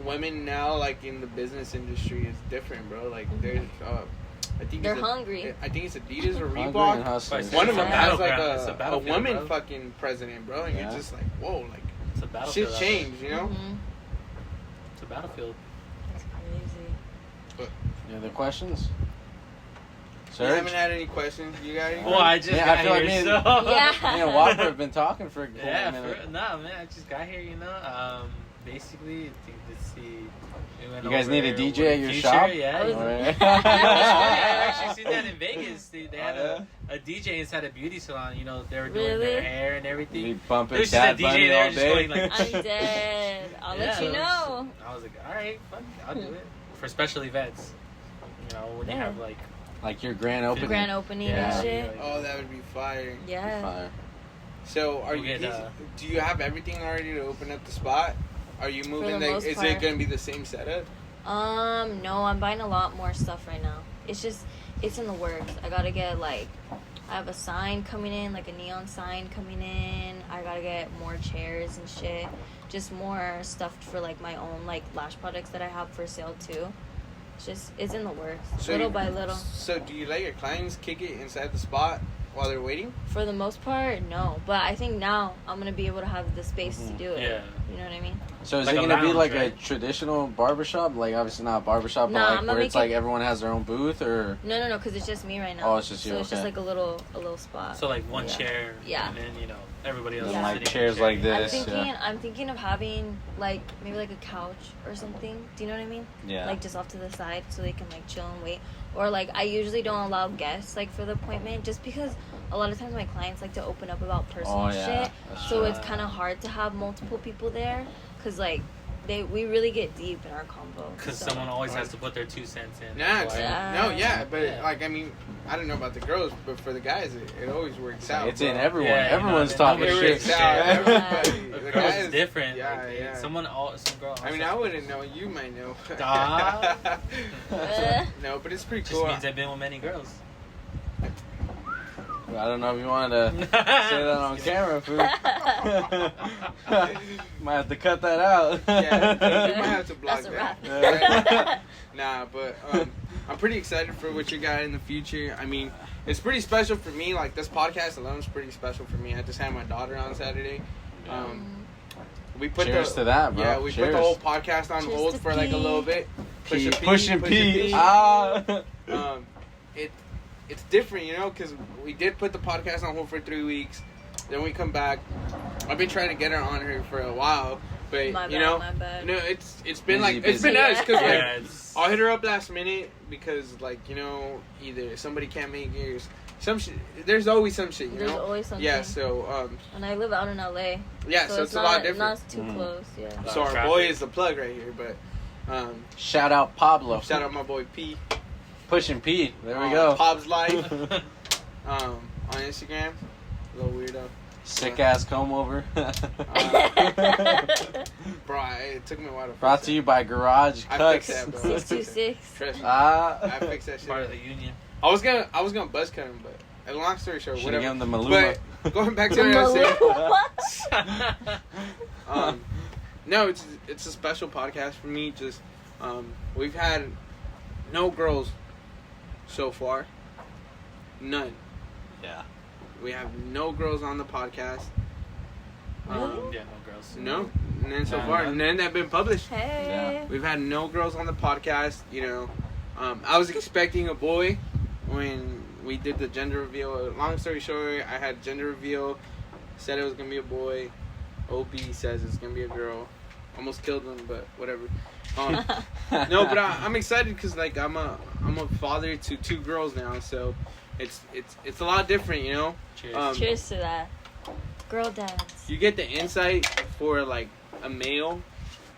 women now, like, in the business industry is different, bro. Like, there's, I think They're hungry. I think it's Adidas or Hungry and Reebok. hustlers. One of them Yeah. has like It's a a battlefield, woman bro. fucking president, bro, and Yeah. you're just like, whoa, like It's a battlefield. shit out there. changed, It's a battlefield. That's crazy. Any other questions? You Serge? haven't had any questions, you got any? Well, I just Yeah, got I feel like here, me and- so... Yeah. Me and Whopper have been talking for a cool Yeah, minute. nah, man, I just got here, basically, I think, let's see. we went You guys over need a with DJ the at your future, shop? Yeah. Oh, Alright. I've actually seen that in Vegas. They had Oh, a DJ inside a beauty salon, they were doing Really? their hair and You everything. be bumping There's just Bad a Bunny DJ there all just day. going like... I'm dead. I'll let you know. I was like, alright, fuck, I'll do it. For special events. When you Yeah. have like... Like your grand opening. Grand opening Yeah. and shit. Oh, that would be fire. Yeah. Fire. So, are We'll you? get, do you have everything already to open up the spot? Are you moving? the Like, most is part. it gonna be the same setup? No, I'm buying a lot more stuff right now. It's in the works. I gotta get I have a sign coming in, like a neon sign coming in. I gotta get more chairs and shit. Just more stuff for like my own like lash products that I have for sale too. It's in the works, little by little. So, do you let your clients kick it inside the spot while they're waiting? For the most part, no. But I think now I'm gonna be able to have the space to do it. Yeah. You know what I mean? So is Like it a gonna be lounge, like right? a traditional barbershop? Like obviously not a barbershop, Nah, but I'm like gonna where it's make like it- everyone has their own booth or No, because it's just me right now. Oh, it's just you, So it's just okay. like a little spot. So like one Yeah. chair, Yeah. and then everybody else And, is like, sitting in chairs a chair. like this. I'm thinking of having like maybe like a couch or something. Do you know what I mean? yeah. Like just off to the side so they can like chill and wait. Or like I usually don't allow guests like for the appointment just because a lot of times my clients like to open up about personal Oh, yeah. shit. That's So true. it's kind of hard to have multiple people there because like we really get deep in our combo. Because So, someone always has to put their 2 cents in. Nah, Like, but Yeah. like I mean, I don't know about the girls, but for the guys, it always works out. It's in bro. everyone. Yeah, Everyone's it talking It nobody shit. works out. Yeah. Everybody. A The girl's guys, different. Yeah, like, yeah. some girl. I mean, I wouldn't know. You might know. Ah. No, but it's pretty Just cool. means I've been with many girls. I don't know if you wanted to say that on camera, fool. Might have to cut that out. Yeah, you might have to block That's a that. wrap. Nah, but I'm pretty excited for what you got in the future. I mean, it's pretty special for me. Like this podcast alone is pretty special for me. I just had my daughter on Saturday. We put Cheers to that, bro. Yeah, we put Cheers. the whole podcast on Cheers hold to for like a P. little bit. Pushing push a P. P. Ah. it's different, you know, because we did put the podcast on hold for 3 weeks. Then we come back. I've been trying to get her on here for a while, but My you bad, know, my bad. no, it's been Busy, like it's busy. been nice because Yeah, like it's, I'll hit her up last minute because like you know either somebody can't make it or some shit. There's always some shit, you There's know. always something. Yeah, so And I live out in LA. yeah, so it's a not, lot different. Not too Mm. close. Yeah. So our Traffic. boy is the plug right here, but Shout out Pablo. shout out my boy P. Pushing P. There we go. Pob's Life on Instagram. Little weirdo. Sick ass comb over. Bro, it took me a while to Brought fix to you by Garage I Cuts. fixed that, bro. 626. Trust me. Ah. I fixed that shit. part of the union. I was gonna buzz cut him, but long story short, Should have whatever. given them Maluma. But going back to what I was saying, no, it's a special podcast for me. Just we've had no girls so far, none. Yeah. We have no girls on the podcast. Really? Yeah, no girls. No, none so None. far. None that have been published. Hey. We've had no girls on the podcast. You know, I was expecting a boy when we did the gender reveal. Long story short, I had gender reveal. Said it was gonna be a boy. OB says it's gonna be a girl. Almost killed him, but whatever. No, but I'm excited because like I'm a father to 2 girls now, so it's a lot different, you know. Cheers. Cheers to that. Girl dads. You get the insight for like a male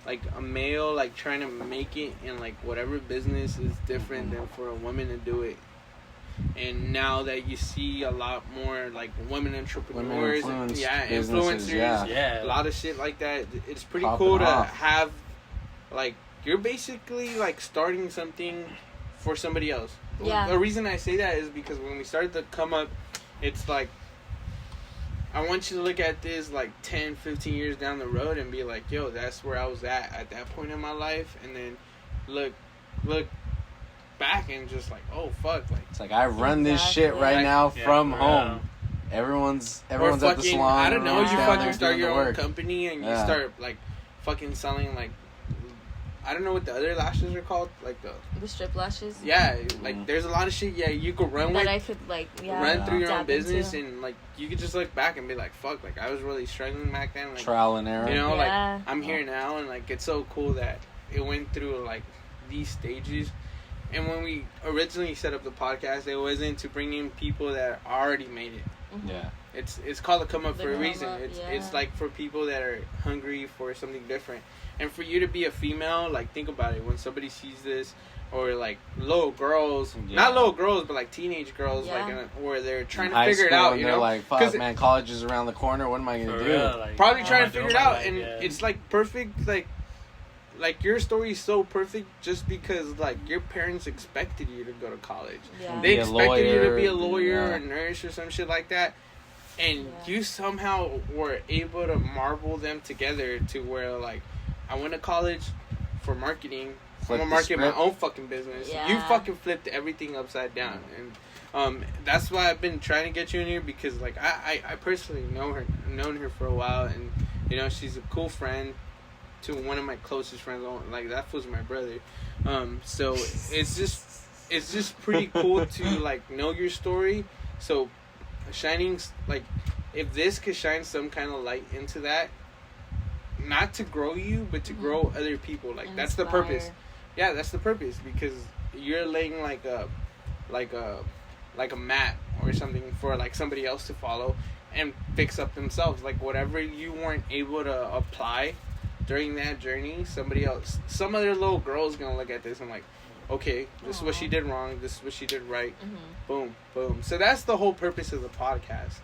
like trying to make it in like whatever business is different than for a woman to do it. And now that you see a lot more like women entrepreneurs, businesses, influencers, Yeah. a lot of shit like that, it's pretty Popping cool to off. have like you're basically like starting something for somebody else. Yeah. The reason I say that is because when we started to come up, it's like I want you to look at this like 10, 15 years down the road and be like, yo, that's where I was at that point in my life, and then look back and just like, oh fuck, like It's like I run this shit Exactly. right Like, now yeah, from for home. real. Everyone's or at the fucking, salon. I don't know, you everyone's down fucking there start doing your the own work. company and you Yeah. start like fucking selling like I don't know what the other lashes are called, like The strip lashes. like there's a lot of shit you could run with. That I could like Run through your own tap business into. and like you could just look back and be like, fuck, like I was really struggling back then, like Trial and error. you know, Yeah. like I'm here now, and like it's so cool that it went through like these stages. And when we originally set up the podcast, it wasn't to bring in people that already made it. Mhm. Yeah. It's called a come up for a The come reason. up, It's yeah. like for people that are hungry for something different. And for you to be a female, like think about it. When somebody sees this, or like little girls, Yeah. not little girls, but like teenage girls, Yeah. like where they're trying In to high figure it school, out. and You they're know, like, 'Cause fuck, man, college is around the corner. What am I For gonna do? real, like, probably what trying am to I figure it doing out, with my and life? Yeah. it's like perfect. Like your story is so perfect just because like your parents expected you to go to college. Yeah. They Be a expected you to be a lawyer, lawyer, yeah. a nurse, or some shit like that. And Yeah. you somehow were able to marble them together to where like I went to college for marketing. Flip I'm the gonna market my script. own fucking business. Yeah. You fucking flipped everything upside down, and that's why I've been trying to get you in here because like I personally known her for a while, and you know she's a cool friend to one of my closest friends. Like that was my brother. So it's just pretty cool to like know your story. So shining like if this could shine some kind of light into that, not to grow you, but to grow other people. Like that's the purpose. Inspire. Yeah, that's the purpose because you're laying like a mat or something for like somebody else to follow and fix up themselves. Like whatever you weren't able to apply during that journey, somebody else, some other little girl's gonna look at this and like, okay, this is what she did wrong. This is what she did right. Mhm. Boom, boom. So that's the whole purpose of the podcast.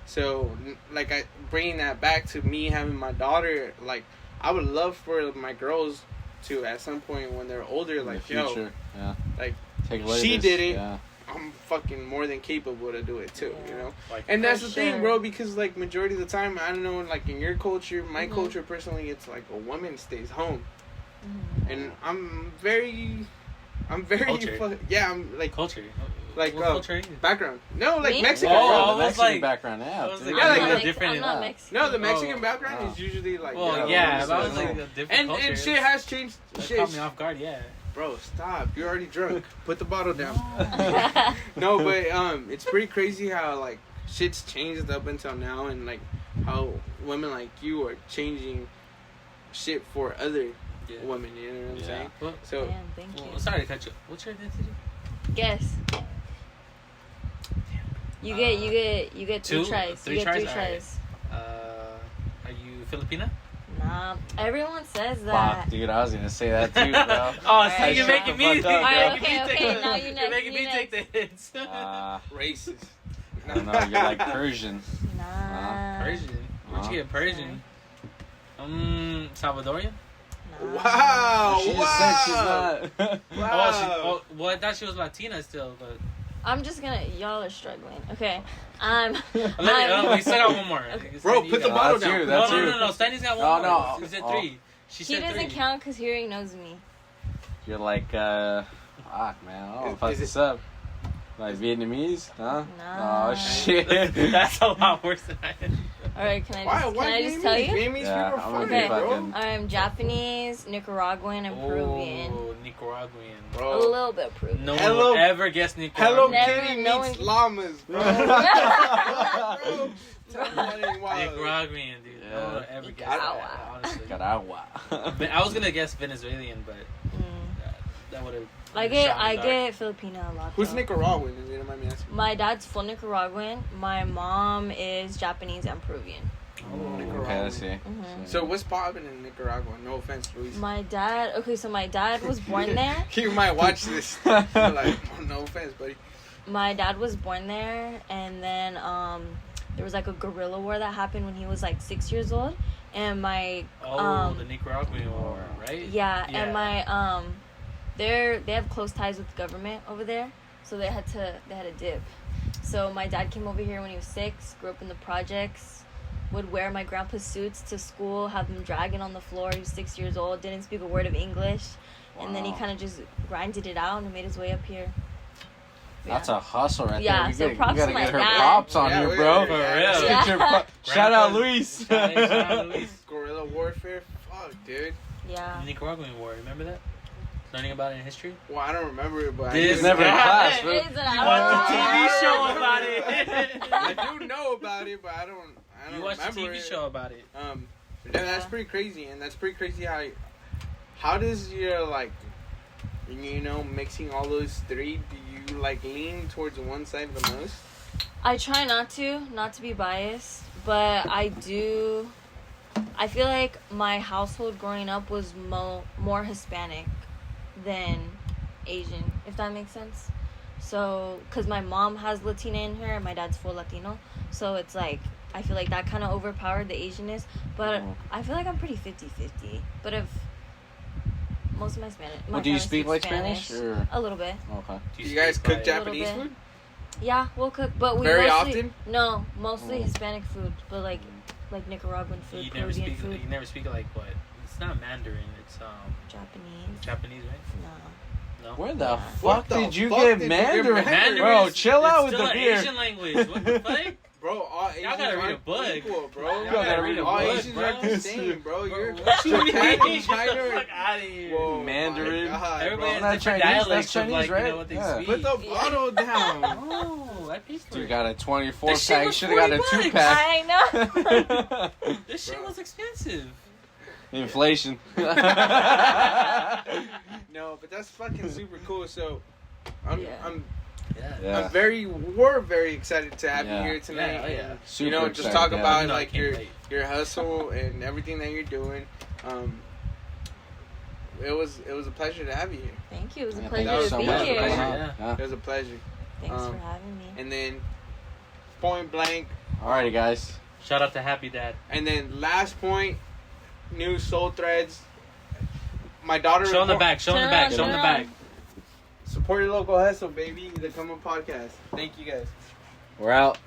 So like I bringing that back to me having my daughter, like I would love for my girls to at some point when they're older, In like the yo, future. Yeah. like Take a look at she this. did it. Yeah. I'm fucking more than capable to do it too, you know. Like, And that's For the thing, sure. bro, because like majority of the time, I don't know, like in your culture, my Mhm. culture personally, it's like a woman stays home, Mhm. and I'm very Culture. yeah, I'm like culture. like What culture are you? background. No, like Me? Mexican. Oh, bro. I the was Mexican like- background, I yeah. was dude. like, Yeah, I'm like not the- Mex- different. I'm not Yeah. Mexican. No, the Mexican Oh. background Oh. is usually like Well, you know, yeah, so but I was it's like like- a different culture. and shit has changed. That Shit, caught me off guard. Yeah. bro, stop. You're already drunk. Put the bottle down. No, but it's pretty crazy how like shit's changed up until now, and like how women like you are changing shit for other women. You know what I'm saying? Well, So Damn, thank you. sorry to cut you. What's your identity? Guess. You get two? three tries. Three You get three tries? tries. Are you Filipina? Nah, everyone says that. Fuck, dude, I was gonna say that too, bro. Oh, Alright, see, you're shut making the me. fuck up, Alright, bro. okay, now you You're next, making you me take next. the hits. racist. I don't know. You're like Persian. Nah. Persian. Where'd you get Persian? Salvadorian. Nah. Wow! She just wow! said she's not. Wow! Well, I thought she was Latina still, but I'm just gonna. Y'all are struggling. Okay. we still got one more. Bro, Sandy, put you the got- bottle That's you, down. that's you. No. Stanley's got No, one no. more. She said Oh. 3. She He said doesn't 3. count because he already knows me. You're like, fuck, man. I don't fuck Is it- this up. Like Vietnamese, huh? Nah. Oh shit. That's a lot worse than I did. All right, can I just tell you? Vietnamese Yeah, people I'm are gonna be fucking, bro. fucking- I'm Japanese, Nicaraguan, and Peruvian. Oh, Nicaraguan. A Bro. little bit Peruvian. No Hello- one would ever guess Hello Nicaraguan. Never, Kitty no meets one- llamas, bro. Bro, tell me that ain't wild. Nicaraguan, dude. No one would ever guess that, honestly. Caragua. I was gonna guess Venezuelan, but Mm. that would have. I get Filipino a lot. Who's though. Nicaraguan? If you don't mind me asking. My dad's full Nicaraguan. My mom is Japanese and Peruvian. Okay, let's see. Mhm. So what's poppin' in Nicaragua? No offense, Luis. My dad. Okay, so my dad was born there. You might watch this. You're like, oh, no offense, buddy. My dad was born there, and then there was like a guerrilla war that happened when he was like 6 years old, and my the Nicaraguan war, right? yeah, and my they have close ties with the government over there, so they had to dip. So my dad came over here when he was 6, grew up in the projects, would wear my grandpa's suits to school, have him dragging on the floor. He was 6 years old, didn't speak a word of English, and then he kind of just grinded it out and made his way up here. That's a hustle right Yeah, there. so You props gotta to my get her dad. props on Yeah, here, we- bro. For real. Let's Yeah. get your shout out, Luis. Shout out Luis. Guerrilla warfare? Fuck, dude. Yeah. Nicaraguan war, remember that? Learning about it in history? Well, I don't remember it, but This I never in class, bro. Is it You out? watched the TV Oh. show about it. I do know about it, but I don't You watched the remember TV it. show about it. And that's pretty crazy, and that's pretty crazy how does your like, you know, mixing all those three, do you like lean towards one side the most? I try not to be biased, but I do. I feel like my household growing up was more Hispanic than Asian, if that makes sense. So, because my mom has Latina in her and my dad's full Latino. So it's like, I feel like that kind of overpowered the Asianness. But I feel like I'm pretty 50-50. But if most of my Spanish. Well, do you speak like Spanish? Or? A little bit. Okay. Do you guys cook speak Japanese little bit. food? Yeah, we'll cook. But we Very mostly, often? No, mostly Oh. Hispanic food. But like Nicaraguan food, You never Peruvian speak. food, You never speak like what? It's not Mandarin. It's Japanese. Japanese, right? No. No. Where the Yeah. fuck What the did you fuck get did you get Mandarin? Mandarin? Bro, is- chill it's out with still the an beer. Asian language. What the fuck? Bro, all Asians gotta read a aren't book. equal, bro. Y'all gotta read a all book, Asians bro. are the same, bro. You're What you mean? Japan and Get the China. fuck out of here. Whoa, Mandarin. my God, Everybody bro. has Not different Chinese, dialects that's of like, Chinese, you know, right? what they Yeah. speak. Put the bottle down. Oh, I paid for You it. got a 24 This shit pack. You was should have got a 40 2 pack. I know. This shit was expensive. Inflation. No, but that's fucking super cool. So, I'm Yeah. we're very excited to have Yeah. you here tonight. Yeah, oh, yeah. And, Super you know, just excited, talk yeah. about No, I like can't your wait. your hustle and everything that you're doing. It was a pleasure to have you here. Thank you. It was a Yeah, pleasure thank you to so be much for here. coming Yeah. out. Yeah. It was a pleasure. Thanks for Um, having me. And then point blank, Alrighty, guys. Shout out to Happy Dad. and then last point, new Soul Threads. My daughter. Show him the back. Show him the Turn back. on, Show him the turn back. on. Support your local hustle, baby. The Come On Podcast. Thank you guys. We're out.